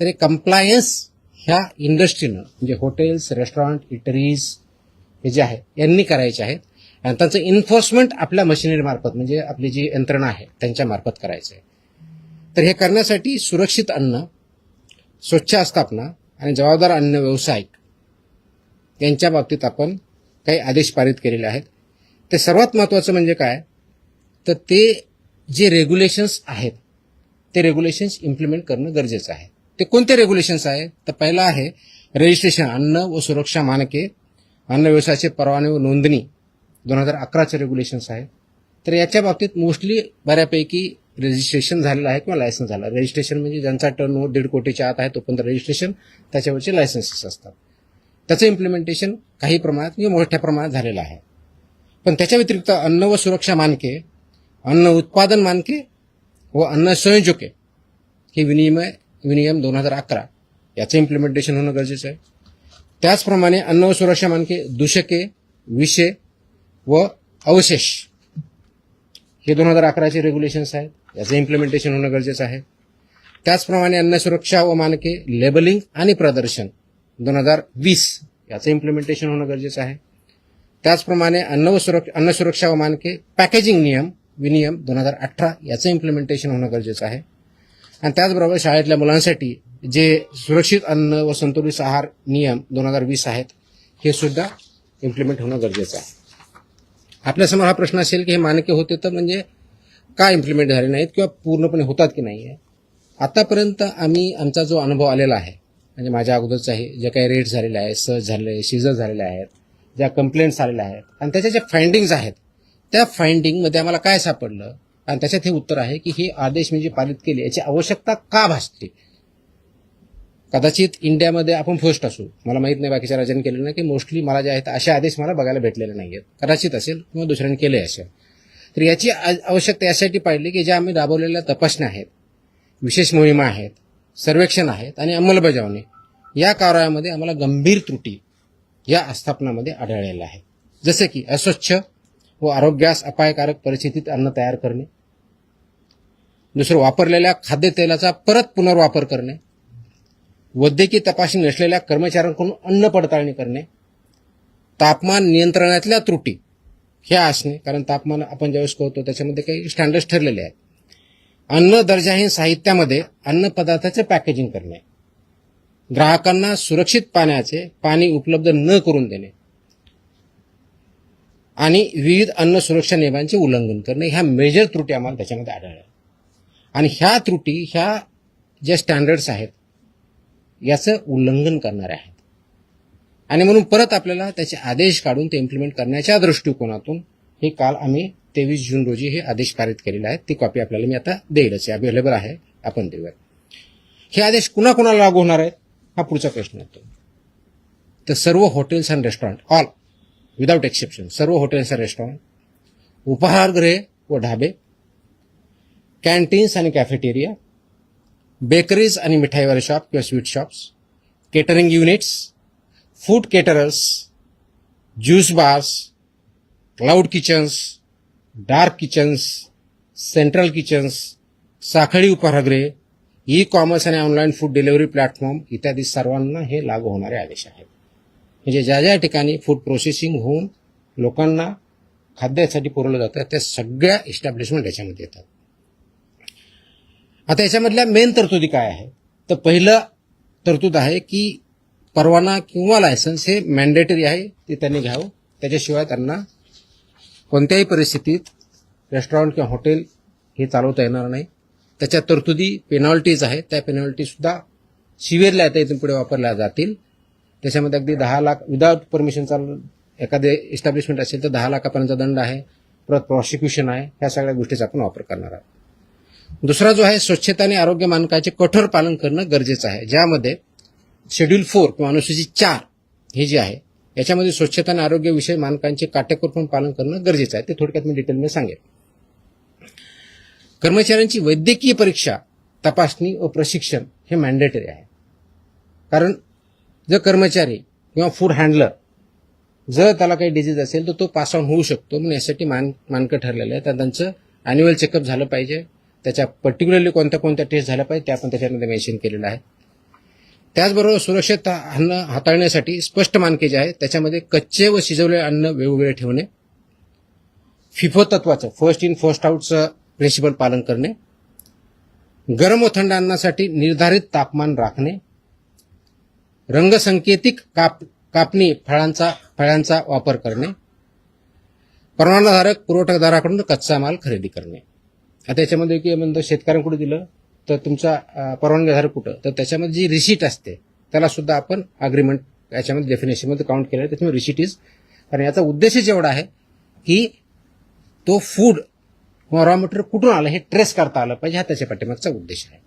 तर कंप्लायन्स ह्या इंडस्ट्रीनं म्हणजे हॉटेल्स, रेस्टॉरंट, इटरीज हे जे आहे यांनी करायचे आहेत आणि त्यांचं इन्फोर्समेंट आपल्या मशिनरीमार्फत म्हणजे आपली जी यंत्रणा आहे त्यांच्या मार्फत करायचं आहे. तर हे करण्यासाठी सुरक्षित अन्न, स्वच्छ आस्थापना आणि जबाबदार अन्न व्यावसायिक यांच्या बाबतीत आपण काही आदेश पारित केलेले आहेत. ते सर्वात महत्त्वाचं म्हणजे काय, तर ते जे रेग्युलेशन्स आहेत ते रेग्युलेशन्स इम्प्लिमेंट करणं गरजेचं आहे. ते कोणते रेग्युलेशन्स आहेत, तर पहिला आहे रजिस्ट्रेशन अन्न व सुरक्षा मानके, अन्न व्यवसायाचे परवाने व नोंदणी 2011चे रेग्युलेशन्स आहे. तर याच्या बाबतीत मोस्टली बऱ्यापैकी रजिस्ट्रेशन झालेलं आहे किंवा लायसन्स झालं. रजिस्ट्रेशन म्हणजे ज्यांचा टर्न 1.5 कोटीच्या आत आहे तोपर्यंत रजिस्ट्रेशन, त्याच्यावरचे लायसन्सेस असतात. त्याचं इम्प्लिमेंटेशन काही प्रमाणात किंवा मोठ्या प्रमाणात झालेलं आहे. पण त्याच्या व्यतिरिक्त अन्न व सुरक्षा मानके, अन्न उत्पादन मानके व अन्न संयोजके हे विनियम 2011 याचं इम्प्लिमेंटेशन होणं गरजेचं आहे. त्याचप्रमाणे अन्न व सुरक्षा मानके, दूषके, विषे व अवशेष हे 2011चे रेग्युलेशन्स आहेत, याचं इम्प्लिमेंटेशन होणं गरजेचं आहे. त्याचप्रमाणे अन्न सुरक्षा व मानके, लेबलिंग आणि प्रदर्शन 2020 याचं इम्प्लिमेंटेशन होणं गरजेचं आहे. त्याचप्रमाणे अन्न सुरक्षा व मानके, पॅकेजिंग विनियम 2018 याचं इम्प्लिमेंटेशन होणं गरजेचं आहे. आणि त्याचबरोबर शाळेतल्या मुलांसाठी जे सुरक्षित अन्न व संतुलित आहार नियम 2020 आहेत हे सुद्धा इम्प्लिमेंट होणं गरजेचं आहे. आपल्यासमोर हा प्रश्न असेल की हे मानके होते तर म्हणजे का इम्प्लिमेंट झाले नाहीत किंवा पूर्णपणे होतात की नाही आहे. आतापर्यंत आमचा जो अनुभव आलेला आहे म्हणजे माझ्या अगोदरच आहे, जे काही रेट्स झालेले आहेत, सर्च झालेले आहे, सीझर झालेले आहेत, ज्या कंप्लेंट्स आलेल्या आहेत आणि त्याच्या ज्या फाइंडिंग्ज आहेत त्या फाइंडिंगमध्ये आम्हाला काय सापडलं आणि त्याच्यात हे उत्तर आहे की हे आदेश म्हणजे पारित केले याची आवश्यकता का भासते. कदाचित इंडियामध्ये आपण फर्स्ट असू, मला माहीत नाही बाकीच्या राज्यांनी केलेलं नाही, की मोस्टली मला जे आहेत असे आदेश मला बघायला भेटलेले नाही आहेत. कदाचित असेल किंवा दुसऱ्यांनी केले असेल. तर याची आवश्यकता यासाठी पाहिली की ज्या आम्ही राबवलेल्या तपासण्या आहेत, विशेष मोहिमा आहेत, सर्वेक्षण आहेत आणि अंमलबजावणी या कार्यामध्ये आम्हाला गंभीर त्रुटी या आस्थापनामध्ये आढळलेल्या आहेत. जसे की अस्वच्छ व आरोग्यास अपायकारक परिस्थितीत अन्न तयार करणे, दुसरं वापरलेल्या खाद्यतेलाचा परत पुनर्वापर करणे, वैद्यकीय तपासणी नसलेल्या कर्मचाऱ्यांकडून अन्न पडताळणी करणे, तापमान नियंत्रणातल्या त्रुटी ह्या असणे, कारण तापमान आपण ज्यावेळेस करतो त्याच्यामध्ये काही स्टँडर्ड्स ठरलेले आहेत. अन्न दर्जाहीन साहित्यामध्ये अन्न पदार्थाचे पॅकेजिंग करणे, ग्राहकांना सुरक्षित पाणी उपलब्ध न करून देणे आणि विविध अन्न सुरक्षा नियमांचे उल्लंघन करणे ह्या मेजर त्रुटी आम्हाला त्याच्यामध्ये आढळल्या. आणि ह्या त्रुटी ह्या ज्या स्टँडर्ड्स आहेत याचं उल्लंघन करणारे आहेत आणि म्हणून परत आपल्याला त्याचे आदेश काढून ते इम्प्लिमेंट करण्याच्या दृष्टिकोनातून हे काल आम्ही 23 जून रोजी हे आदेश पारित केलेले आहेत. ती कॉपी आपल्याला मी आता देईलच, अवेलेबल आहे, आपण देऊया. हे आदेश कुणाकुणाला लागू होणार आहेत हा पुढचा प्रश्न येतो. तर सर्व hotels and restaurant, all without exception, सर्व हॉटेल्स अँड रेस्टॉरंट, उपाहारगृहे व ढाबे, कॅन्टीन्स आणि कॅफेटेरिया, बेकरीज आणि मिठाईवाले शॉप किंवा sweet shops, catering units, food caterers, juice bars, cloud kitchens, dark kitchens, central kitchens, साखळी उपाहारगृहे, ई कॉमर्स आणि ऑनलाईन फूड डिलिव्हरी प्लॅटफॉर्म इत्यादी सर्वांना हे लागू होणारे आदेश आहेत. म्हणजे ज्या ज्या ठिकाणी फूड प्रोसेसिंग होऊन लोकांना खाद्यासाठी पुरवलं जातं त्या सगळ्या इस्टॅब्लिशमेंट याच्यामध्ये येतात. आता याच्यामधल्या मेन तरतुदी काय आहे, तर पहिलं तरतूद आहे की परवाना किंवा लायसन्स हे मॅन्डेटरी आहे, ते त्यांनी घ्यावं. त्याच्याशिवाय त्यांना कोणत्याही परिस्थितीत रेस्टॉरंट किंवा हॉटेल हे चालवता येणार नाही. त्याच्या तरतुदी पेनॉल्टीज आहेत, त्या पेनॉल्टीसुद्धा सिव्हिअरली आता इथून पुढे वापरल्या जातील. त्याच्यामध्ये अगदी 10 लाख विदाउट परमिशन चालू एखादे एस्टॅब्लिशमेंट असेल तर 10 लाखापर्यंत दंड आहे, परत प्रॉसिक्युशन आहे. ह्या सगळ्या गोष्टीचा आपण वापर करणार आहोत. दुसरा जो आहे स्वच्छता आणि आरोग्य मानकाचे कठोर पालन करणं गरजेचं आहे, ज्यामध्ये शेड्यूल 4 किंवा अनुसूचित 4 हे जे आहे याच्यामध्ये स्वच्छता आणि आरोग्य विषय मानकांचे काटेकोरपणे पालन करणं गरजेचं आहे. ते थोडक्यात मी डिटेलमध्ये सांगेन. कर्मचाऱ्यांची वैद्यकीय परीक्षा, तपासणी व प्रशिक्षण हे मॅन्डेटरी आहे. कारण जर कर्मचारी किंवा फूड हँडलर जर त्याला काही डिजीज असेल तर तो पास ऑन होऊ शकतो. म्हणून यासाठी मानकं ठरलेलं आहे. तर त्यांचं ॲन्युअल चेकअप झालं पाहिजे, त्याच्या पर्टिक्युलरली कोणत्या कोणत्या टेस्ट झाल्या पाहिजे ते आपण त्याच्यामध्ये मेन्शन केलेलं आहे. त्याचबरोबर सुरक्षित अन्न हाताळण्यासाठी स्पष्ट मानके जे आहेत त्याच्यामध्ये कच्चे व शिजवलेले अन्न वेगवेगळे ठेवणे, फिफो तत्वाचं फर्स्ट इन फर्स्ट आउटचं प्रिन्सिपल पालन करणे, गरम व थंड अन्नासाठी निर्धारित तापमान राखणे, रंगसंकेतिक कापणी फळांचा वापर करणे, परवानाधारक पुरवठादाराकडून कच्चा माल खरेदी करणे. आता याच्यामध्ये की म्हणतो शेतकऱ्यांकडे दिलं तर तुमचा परवानगीधारक कुठं, तर त्याच्यामध्ये जी रिसीट असते त्याला सुद्धा आपण अग्रीमेंट याच्यामध्ये डेफिनेशनमध्ये काउंट केलं आहे. त्याच्यामुळे रिसीट इज, कारण याचा उद्देशच एवढा आहे की तो फूड किंवा रॉ मटेरियल कुठून आलं हे ट्रेस करता आलं पाहिजे, हा त्याच्या पाठीमागचा उद्देश आहे.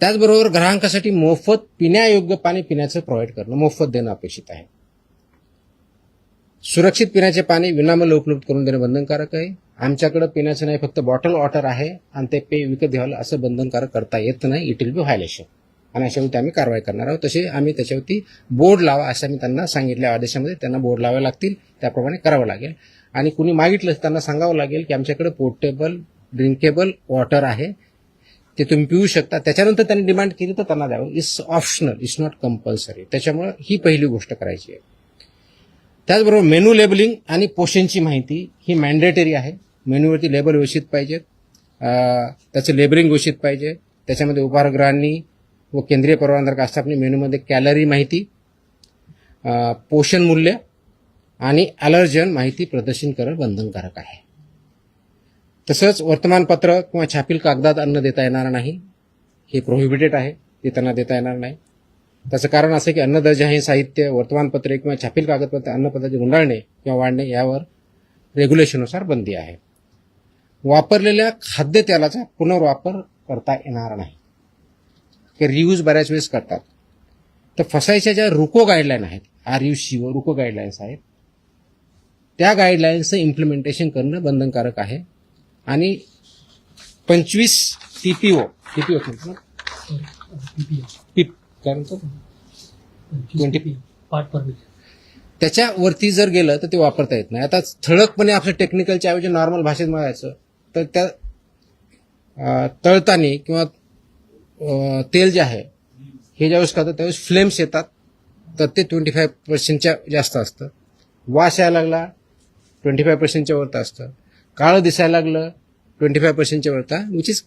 त्याचबरोबर ग्राहकांसाठी मोफत पिण्यायोग्य पाणी पिण्याचं प्रोव्हाइड करणं, मोफत देणं अपेक्षित आहे. सुरक्षित पिण्याचे पाणी विनामूल्य उपलब्ध करून देणं बंधनकारक आहे. आमच्याकडे पिण्याचं नाही, फक्त बॉटल वॉटर आहे आणि ते पे विकत घ्यावं असं बंधनकारक करता येत नाही. इट विल बी व्हायलेशन आणि अशावरती आम्ही कारवाई करणार आहोत. तसे आम्ही त्याच्यावरती बोर्ड लावा असं मी त्यांना सांगितल्या आदेशामध्ये, त्यांना बोर्ड लावावे लागतील, त्याप्रमाणे करावं लागेल. आणि कुणी मागितलं त्यांना सांगावं लागेल की आमच्याकडे पोर्टेबल ड्रिंकेबल वॉटर आहे, ते तुम्ही पिऊ शकता. त्याच्यानंतर त्यांनी डिमांड केली तर त्यांना द्यावं. It's optional, it's not compulsory. त्याच्यामुळे ही पहिली गोष्ट करायची आहे. त्याचबरोबर मेनू लेबलिंग आणि पोषणची माहिती ही मॅन्डेटरी आहे. मेन्यूवरती लेबल व्यवस्थित पाहिजेत, त्याचं लेबलिंग व्यवस्थित पाहिजे. त्याच्यामध्ये उपाहारगृहांनी व केंद्रीय परवानगीधारक आस्थापने मेनूमध्ये कॅलरी माहिती, पोषण मूल्य आणि अलर्जन माहिती प्रदर्शन करणं बंधनकारक आहे. तसंच वर्तमानपत्र किंवा छापील कागदात अन्न देता येणार नाही, हे प्रोहिबिटेड आहे, ते त्यांना देता येणार नाही. त्याचं कारण असं की अन्नदर्जा साहित्य, वर्तमानपत्रे किंवा छापील कागदपत्र अन्नपदार्थ गुंडाळणे किंवा वाढणे यावर रेग्युलेशननुसार बंदी आहे. वापरलेल्या खाद्यतेलाचा पुनर्वापर करता येणार नाही, की रियूज बऱ्याच वेळेस करतात. तर फसायच्या ज्या रुको गाईडलाईन आहेत, RUC व रुको गाईडलाईन्स आहेत, त्या गाईडलाईन्सचं इम्प्लिमेंटेशन करणं बंधनकारक आहे. आणि 25 TPO त्याच्यावरती जर गेलं तर ते वापरता येत नाही. आता ठळकपणे आपलं टेक्निकलच्या ऐवजी नॉर्मल भाषेत म्हणायचं तर त्या तळताना किंवा तेल जे आहे हे ज्यावेळेस खातं त्यावेळेस फ्लेम्स येतात, तर ते 25% जास्त असतं. वास यायला लागला 25% वरता असतं. काळं दिसायला लागलं 25% वरता, विच इज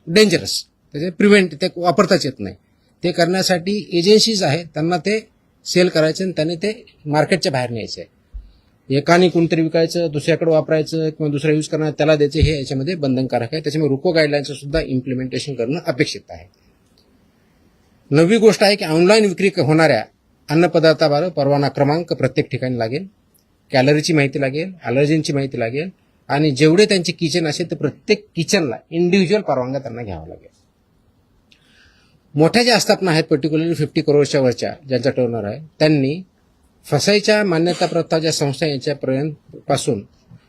डेंजरस. त्याचे प्रिव्हेंट ते वापरताच येत नाही. ते करण्यासाठी एजन्सीज आहेत, त्यांना ते सेल करायचे आणि त्याने ते मार्केटच्या बाहेर न्यायचे. एकाने कोणतरी विकायचं, दुसऱ्याकडे वापरायचं किंवा दुसरा यूज करणार त्याला द्यायचं, हे याच्यामध्ये बंधनकारक आहे. त्याच्यामुळे रुको गाईडलाईनचं सुद्धा इम्प्लिमेंटेशन करणं अपेक्षित आहे. 9वी गोष्ट आहे की ऑनलाईन विक्री होणाऱ्या अन्नपदार्थाबाबत परवाना क्रमांक प्रत्येक ठिकाणी लागेल, कॅलरीची माहिती लागेल, अलर्जींची माहिती लागेल आणि जेवढे त्यांचे किचन असेल तर प्रत्येक किचनला इंडिव्हिज्युअल परवानग्या त्यांना घ्यावा लागेल. मोठ्या ज्या आस्थापना आहेत, पर्टिक्युलरली 50 करोडच्या वरच्या ज्यांचा टर्नओव्हर आहे, त्यांनी फसाईच्या मान्यताप्राप्त ज्या संस्था यांच्यापर्यंत पासून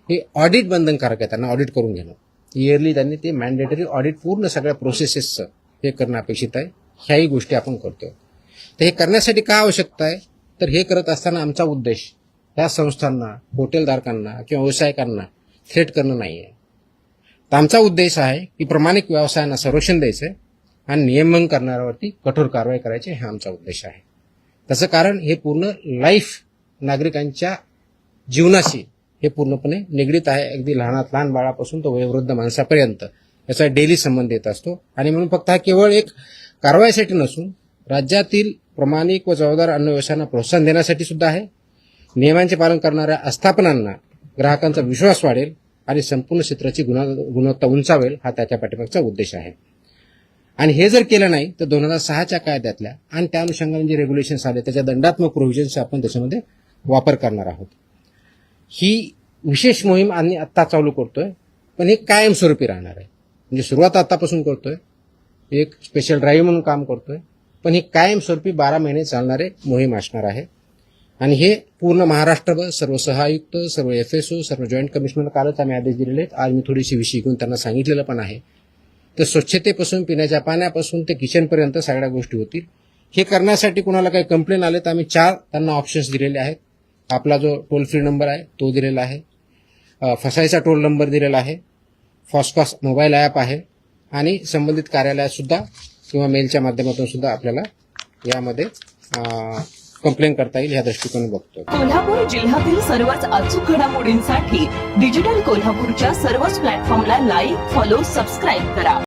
हे ऑडिट बंधनकारक आहे, त्यांना ऑडिट करून घेणं. इयरली त्यांनी ते मॅन्डेटरी ऑडिट पूर्ण सगळ्या प्रोसेसेसचं हे करणं अपेक्षित आहे. ह्याही गोष्टी आपण करतोय. तर हे करण्यासाठी काय आवश्यकता आहे, तर हे करत असताना आमचा उद्देश ह्या संस्थांना, हॉटेलधारकांना किंवा व्यावसायिकांना थ्रेट करणं नाही आहे. तर आमचा उद्देश आहे की प्रामाणिक व्यवसायांना संरक्षण द्यायचं आहे आणि नियमन करणाऱ्यावरती कठोर कारवाई करायची, हा आमचा उद्देश आहे. त्याचं कारण हे पूर्ण लाईफ नागरिकांच्या जीवनाशी हे पूर्णपणे निगडीत आहे. अगदी लहानात लहान बाळापासून तो वयोवृद्ध माणसापर्यंत याचा डेली संबंध येत असतो. आणि म्हणून फक्त हा केवळ एक कारवाईसाठी नसून राज्यातील प्रामाणिक व जबाबदार अन्न व्यवसायांना प्रोत्साहन देण्यासाठी सुद्धा आहे. नियमांचे पालन करणाऱ्या आस्थापनांना ग्राहकांचा विश्वास वाढेल आणि संपूर्ण क्षेत्राची गुणवत्ता उंचावेल, हा त्याच्या पाठीमागचा उद्देश आहे. आणि हे जर केलं नाही तर 2006च्या कायद्यातल्या आणि त्या अनुषंगाने जे रेग्युलेशन्स आले त्याच्या दंडात्मक प्रोव्हिजन्स आपण त्याच्यामध्ये वापर करणार आहोत. ही विशेष मोहीम आम्ही आत्ता चालू करतोय, पण हे कायमस्वरूपी राहणार आहे. म्हणजे सुरुवात आतापासून करतोय, एक स्पेशल ड्राईव्ह म्हणून काम करतोय, पण ही कायमस्वरूपी 12 महिने चालणारे मोहीम असणार आहे. आणि हे पूर्ण महाराष्ट्रभर सर्व सहायुक्त, सर्व FSO, सर्व जॉईंट कमिशनर कालच आम्ही आदेश दिलेले आहेत. आज मी थोडीशी विषय घेऊन त्यांना सांगितलेलं पण आहे. तर स्वच्छतेपासून, पिण्याच्या पाण्यापासून ते किचनपर्यंत सगळ्या गोष्टी होतील. हे करण्यासाठी कुणाला काही कंप्लेंट आले तर आम्ही 4 त्यांना ऑप्शन्स दिलेले आहेत. आपला जो टोल फ्री नंबर आहे तो दिलेला आहे, फसाईचा टोल नंबर दिलेला आहे, फॉस्कॉस मोबाईल ॲप आहे आणि संबंधित कार्यालयात सुद्धा किंवा मेलच्या माध्यमातून सुद्धा आपल्याला यामध्ये कंप्लेंट करता येईल ह्या दृष्टिकोन बघतो. कोल्हापूर जिल्ह्यातील सर्वच अचूक घडामोडींसाठी डिजिटल कोल्हापूरच्या सर्वच प्लॅटफॉर्मला लाईक, फॉलो, सबस्क्राईब करा.